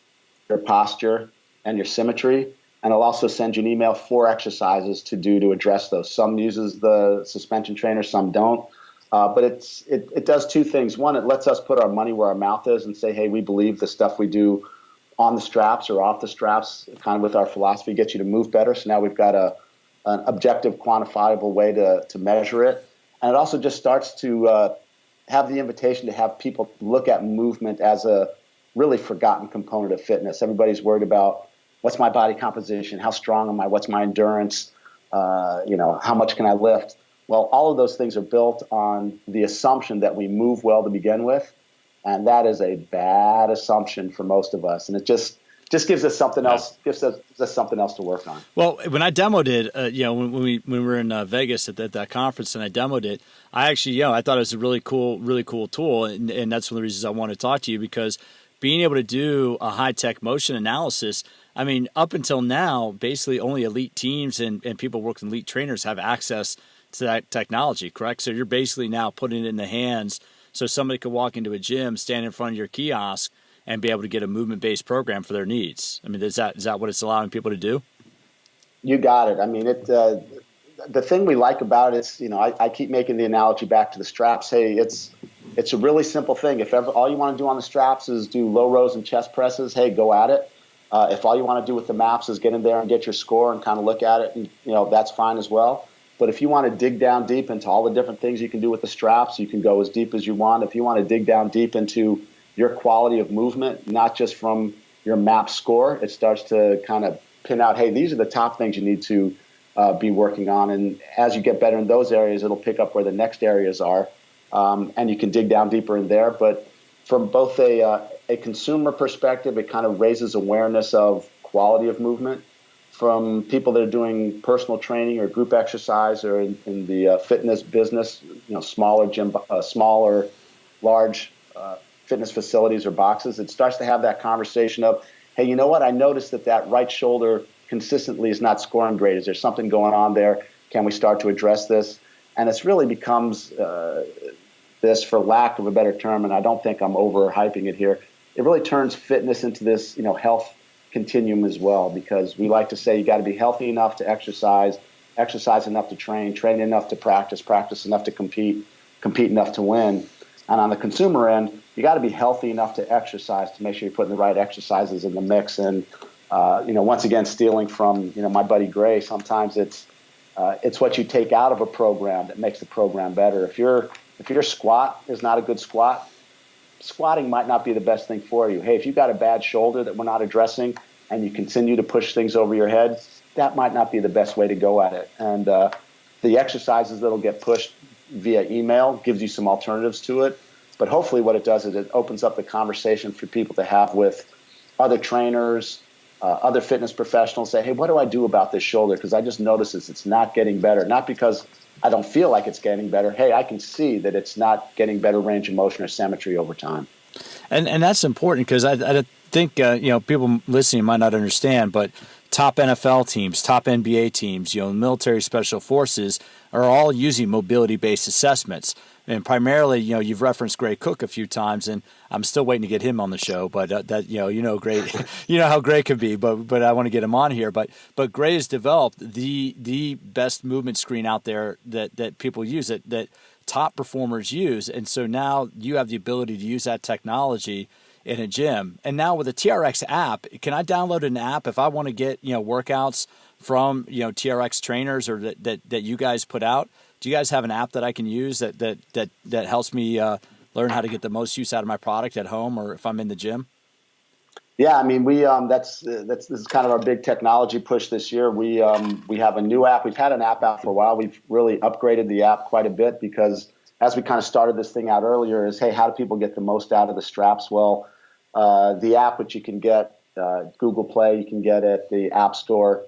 your posture, and your symmetry. And it'll also send you an email 4 exercises to address those. Some uses the suspension trainer, some don't. But it does 2 things. One, it lets us put our money where our mouth is and say, hey, we believe the stuff we do on the straps or off the straps, kind of with our philosophy, gets you to move better. So now we've got an objective, quantifiable way to measure it. And it also just starts to have the invitation to have people look at movement as a really forgotten component of fitness. Everybody's worried about what's my body composition, how strong am I, what's my endurance, how much can I lift? Well, all of those things are built on the assumption that we move well to begin with, and that is a bad assumption for most of us. And it just gives us something else. Gives us something else to work on. Well, when I demoed it, when we were in Vegas at that conference, and I demoed it, I actually, I thought it was a really cool tool, and that's one of the reasons I wanted to talk to you, because being able to do a high-tech motion analysis. I mean, up until now, basically only elite teams and people working elite trainers have access to that technology, correct? So you're basically now putting it in the hands so somebody could walk into a gym, stand in front of your kiosk, and be able to get a movement-based program for their needs. I mean, is that what it's allowing people to do? You got it. I mean, the thing we like about it is, I keep making the analogy back to the straps. Hey, it's a really simple thing. If ever all you want to do on the straps is do low rows and chest presses, hey, go at it. If all you want to do with the maps is get in there and get your score and kind of look at it, and, that's fine as well. But if you want to dig down deep into all the different things you can do with the straps, you can go as deep as you want. If you want to dig down deep into your quality of movement, not just from your map score, it starts to kind of pin out, hey, these are the top things you need to be working on. And as you get better in those areas, it'll pick up where the next areas are, and you can dig down deeper in there. But from both a consumer perspective, it kind of raises awareness of quality of movement. From people that are doing personal training or group exercise or in the fitness business, smaller, large fitness facilities or boxes, it starts to have that conversation of, hey, you know what? I noticed that right shoulder consistently is not scoring great. Is there something going on there? Can we start to address this? And it's really becomes this, for lack of a better term, and I don't think I'm overhyping it here, it really turns fitness into this, health continuum as well, because we like to say you got to be healthy enough to exercise enough to train enough to practice enough to compete enough to win. And on the consumer end, you got to be healthy enough to exercise to make sure you're putting the right exercises in the mix. And once again, stealing from my buddy Gray, sometimes it's what you take out of a program that makes the program better. If your squat is not a good squat, squatting might not be the best thing for you. Hey, if you've got a bad shoulder that we're not addressing and you continue to push things over your head, that might not be the best way to go at it. And the exercises that'll get pushed via email gives you some alternatives to it. But hopefully what it does is it opens up the conversation for people to have with other trainers, other fitness professionals, say, hey, what do I do about this shoulder? Because I just noticed it's not getting better. Not because I don't feel like it's getting better. Hey, I can see that it's not getting better range of motion or symmetry over time. And that's important because I think people listening might not understand, but top NFL teams, top NBA teams, military special forces are all using mobility-based assessments. And primarily, you've referenced Gray Cook a few times, and I'm still waiting to get him on the show. But Gray, how Gray can be. But I want to get him on here. But Gray has developed the best movement screen out there that people use, that top performers use. And so now you have the ability to use that technology in a gym. And now with the TRX app, can I download an app if I want to get workouts from TRX trainers or that you guys put out? Do you guys have an app that I can use that helps me learn how to get the most use out of my product at home or if I'm in the gym? Yeah, I mean, we this is kind of our big technology push this year. We have a new app. We've had an app out for a while. We've really upgraded the app quite a bit because as we kind of started this thing out earlier is, hey, how do people get the most out of the straps? Well, the app, which you can get Google Play, you can get at the App Store.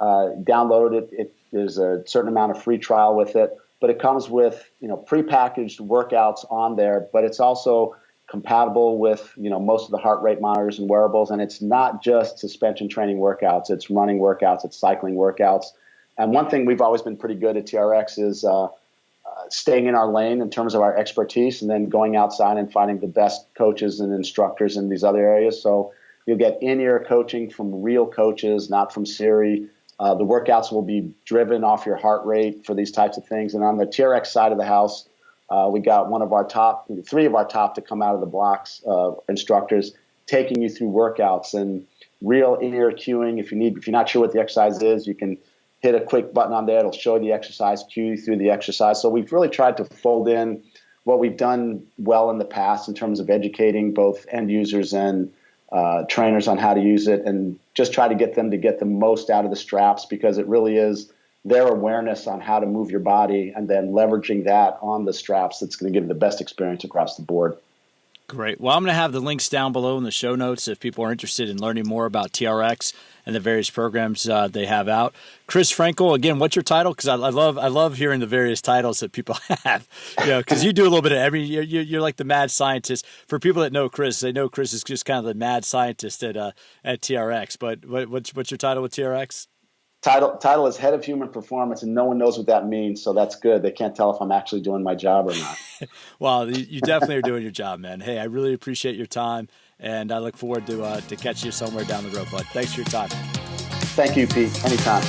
Download it. There's a certain amount of free trial with it, but it comes with prepackaged workouts on there. But it's also compatible with most of the heart rate monitors and wearables, and it's not just suspension training workouts. It's running workouts. It's cycling workouts. And one thing we've always been pretty good at TRX is staying in our lane in terms of our expertise, and then going outside and finding the best coaches and instructors in these other areas. So you'll get in-ear coaching from real coaches, not from Siri. The workouts will be driven off your heart rate for these types of things. And on the TRX side of the house, we got three of our top to come out of the blocks instructors taking you through workouts and real in-ear cueing. If you're not sure what the exercise is, you can hit a quick button on there. It'll show you the exercise, cue you through the exercise. So we've really tried to fold in what we've done well in the past in terms of educating both end users and trainers on how to use it, and just try to get them to get the most out of the straps, because it really is their awareness on how to move your body and then leveraging that on the straps that's going to give the best experience across the board. Great. Well, I'm going to have the links down below in the show notes if people are interested in learning more about TRX and the various programs they have out. Chris Frankel, again, what's your title? Because I love hearing the various titles that people have. Because you do a little bit of every. You're like the mad scientist. For people that know Chris, they know Chris is just kind of the mad scientist at TRX. But what's your title with TRX? Title is Head of Human Performance, and no one knows what that means, so that's good. They can't tell if I'm actually doing my job or not. Well, you definitely are doing your job, man. Hey, I really appreciate your time, and I look forward to catch you somewhere down the road, bud. Thanks for your time. Thank you, Pete. Anytime.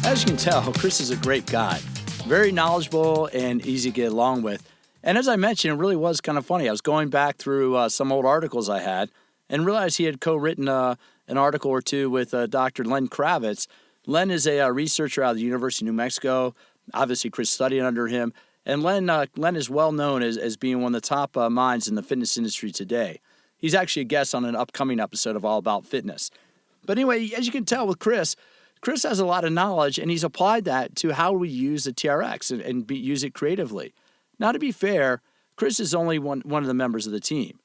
As you can tell, Chris is a great guy, very knowledgeable and easy to get along with. And as I mentioned, it really was kind of funny. I was going back through some old articles I had and realized he had co-written an article or two with Dr. Len Kravitz. Len is a researcher out of the University of New Mexico. Obviously, Chris studied under him. And Len is well known as being one of the top minds in the fitness industry today. He's actually a guest on an upcoming episode of All About Fitness. But anyway, as you can tell with Chris has a lot of knowledge, and he's applied that to how we use the TRX and use it creatively. Now, to be fair, Chris is only one of the members of the team.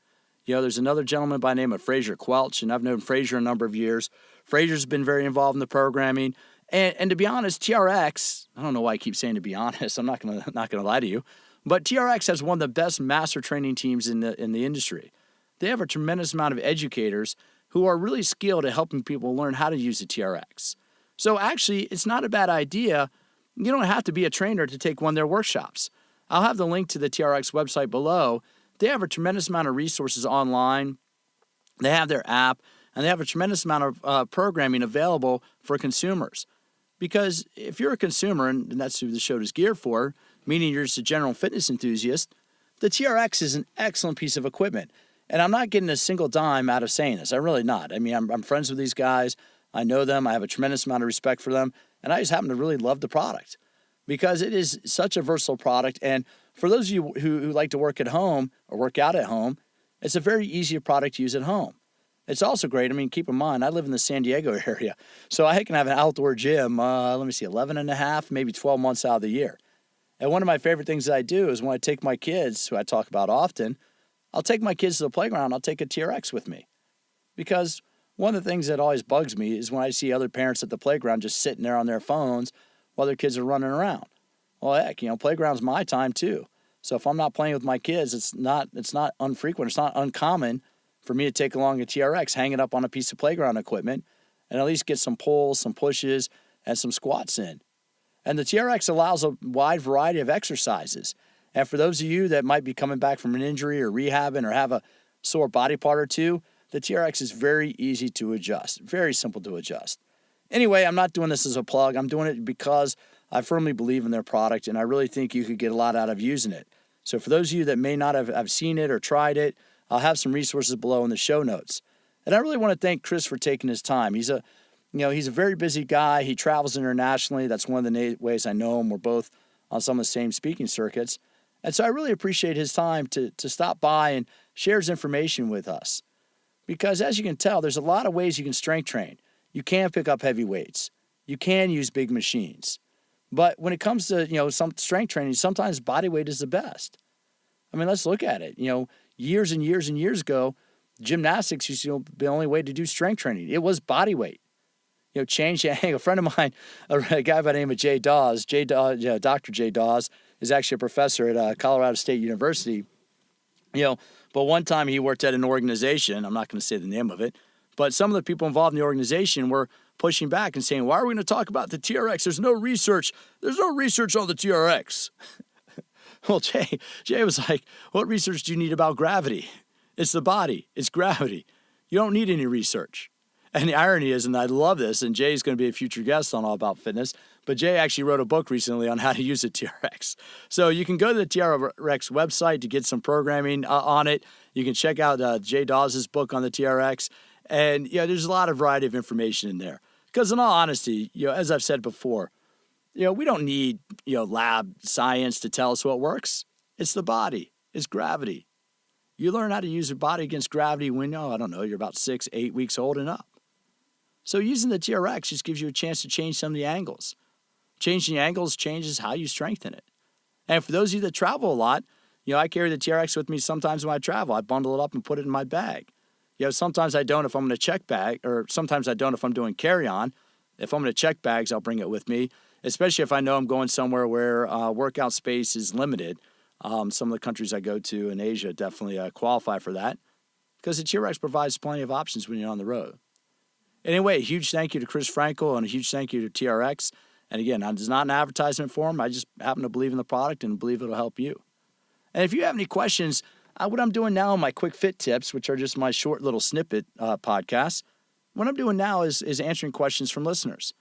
There's another gentleman by the name of Fraser Quelch, and I've known Fraser a number of years. Fraser's been very involved in the programming. And to be honest, TRX, I don't know why I keep saying to be honest, I'm not gonna lie to you, but TRX has one of the best master training teams in the industry. They have a tremendous amount of educators who are really skilled at helping people learn how to use the TRX. So actually, it's not a bad idea. You don't have to be a trainer to take one of their workshops. I'll have the link to the TRX website below. They have a tremendous amount of resources online. They have their app, and they have a tremendous amount of programming available for consumers. Because if you're a consumer, and that's who the show is geared for, meaning you're just a general fitness enthusiast, the TRX is an excellent piece of equipment. And I'm not getting a single dime out of saying this. I'm really not. I mean, I'm friends with these guys. I know them. I have a tremendous amount of respect for them. And I just happen to really love the product, because it is such a versatile product. And for those of you who like to work at home or work out at home, it's a very easy product to use at home. It's also great. I mean, keep in mind, I live in the San Diego area, so I can have an outdoor gym, 11 and a half, maybe 12 months out of the year. And one of my favorite things that I do is when I take my kids, who I talk about often, I'll take my kids to the playground, I'll take a TRX with me. Because one of the things that always bugs me is when I see other parents at the playground just sitting there on their phones while their kids are running around. Well, heck, playground's my time too. So if I'm not playing with my kids, it's not unfrequent. It's not uncommon for me to take along a TRX, hang it up on a piece of playground equipment, and at least get some pulls, some pushes, and some squats in. And the TRX allows a wide variety of exercises. And for those of you that might be coming back from an injury or rehabbing or have a sore body part or two, the TRX is very easy to adjust, very simple to adjust. Anyway, I'm not doing this as a plug. I'm doing it because I firmly believe in their product, and I really think you could get a lot out of using it. So for those of you that may not have seen it or tried it, I'll have some resources below in the show notes. And I really want to thank Chris for taking his time. He's a very busy guy. He travels internationally. That's one of the ways I know him. We're both on some of the same speaking circuits. And so I really appreciate his time to stop by and share his information with us. Because as you can tell, there's a lot of ways you can strength train. You can pick up heavy weights. You can use big machines. But when it comes to, some strength training, sometimes body weight is the best. I mean, let's look at it. Years and years and years ago, gymnastics used to be the only way to do strength training. It was body weight. Change. A friend of mine, a guy by the name of Jay Dawes, Dr. Jay Dawes, is actually a professor at Colorado State University. But one time he worked at an organization, I'm not going to say the name of it, but some of the people involved in the organization were pushing back and saying, why are we going to talk about the TRX? There's no research on the TRX. Well, Jay was like, what research do you need about gravity? It's the body. It's gravity. You don't need any research. And the irony is, and I love this, and Jay's going to be a future guest on All About Fitness, but Jay actually wrote a book recently on how to use a TRX. So you can go to the TRX website to get some programming on it. You can check out Jay Dawes' book on the TRX. And, there's a lot of variety of information in there. Because in all honesty, as I've said before, we don't need, lab science to tell us what works. It's the body. It's gravity. You learn how to use your body against gravity when, you're about 6, 8 weeks old and up. So using the TRX just gives you a chance to change some of the angles. Changing the angles changes how you strengthen it. And for those of you that travel a lot, I carry the TRX with me sometimes when I travel. I bundle it up and put it in my bag. Sometimes I don't if I'm going to check bag, or sometimes I don't if I'm doing carry-on. If I'm going to check bags, I'll bring it with me, especially if I know I'm going somewhere where workout space is limited. Some of the countries I go to in Asia definitely qualify for that because the TRX provides plenty of options when you're on the road. Anyway, a huge thank you to Chris Frankel and a huge thank you to TRX. And again, it's not an advertisement for them. I just happen to believe in the product and believe it'll help you. And if you have any questions, what I'm doing now in my quick fit tips, which are just my short little snippet podcasts, what I'm doing now is answering questions from listeners.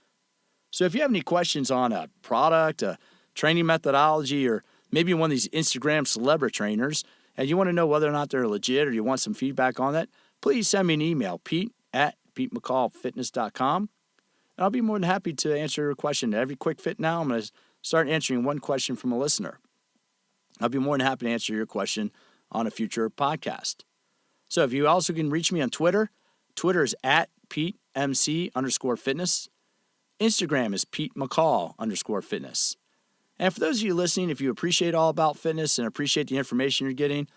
So if you have any questions on a product, a training methodology, or maybe one of these Instagram celebrity trainers, and you want to know whether or not they're legit or you want some feedback on that, please send me an email, pete@PeteMcCallFitness.com. And I'll be more than happy to answer your question. Every quick fit now, I'm going to start answering one question from a listener. I'll be more than happy to answer your question on a future podcast. So if you also can reach me on Twitter, Twitter is @PeteMC_fitness. Instagram is PeteMcCall_fitness. And for those of you listening, if you appreciate All About Fitness and appreciate the information you're getting,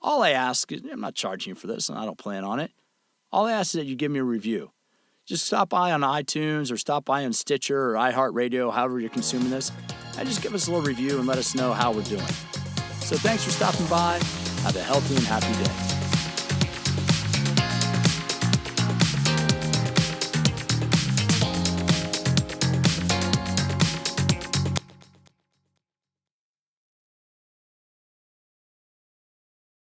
all I ask is, I'm not charging you for this and I don't plan on it. All I ask is that you give me a review. Just stop by on iTunes or stop by on Stitcher or iHeartRadio, however you're consuming this, and just give us a little review and let us know how we're doing. So thanks for stopping by. Have a healthy and happy day.